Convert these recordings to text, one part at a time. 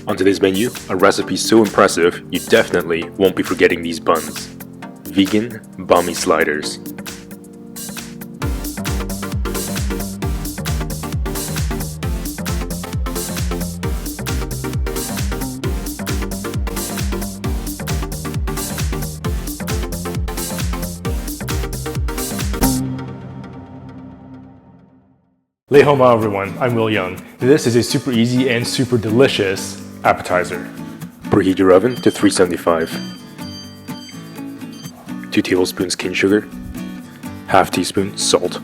On today's menu, a recipe so impressive you definitely won't be forgetting these buns. Vegan Banh sliders. Lei hou ma everyone, I'm Will Young. This is a super easy and super delicious appetizer. Preheat your oven to 375. 2 tablespoons cane sugar. Half teaspoon salt.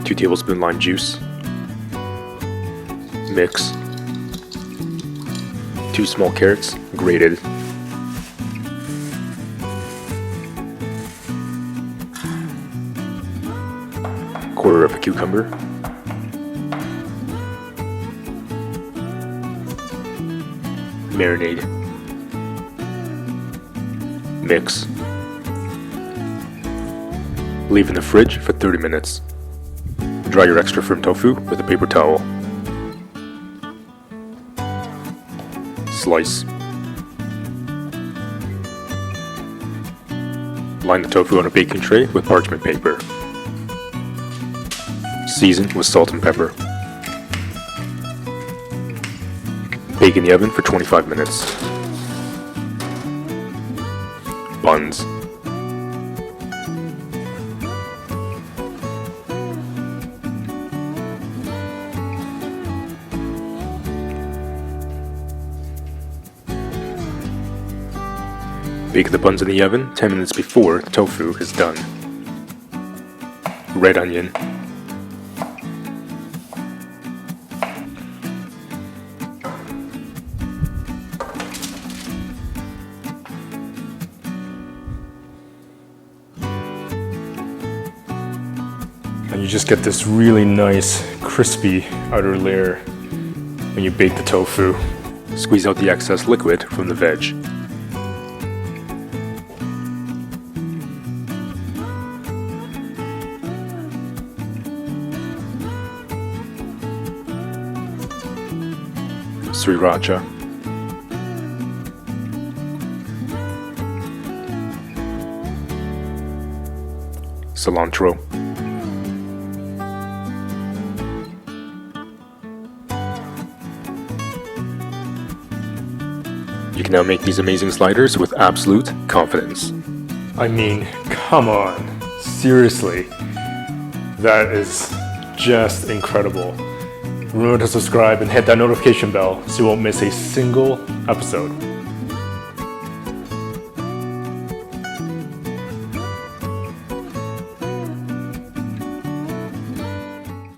2 tablespoon lime juice. Mix. 2 small carrots, grated. Quarter of a cucumber. Marinade. Mix. Leave in the fridge for 30 minutes. Dry your extra firm tofu with a paper towel. Slice. Line the tofu on a baking tray with parchment paper. Season with salt and pepper. Bake in the oven for 25 minutes. Buns. Bake the buns in the oven 10 minutes before the tofu is done. Red onion. And you just get this really nice, crispy outer layer when you bake the tofu. Squeeze out the excess liquid from the veg. Sriracha. Cilantro. You can now make these amazing sliders with absolute confidence. I mean, come on, seriously, that is just incredible. Remember to subscribe and hit that notification bell so you won't miss a single episode.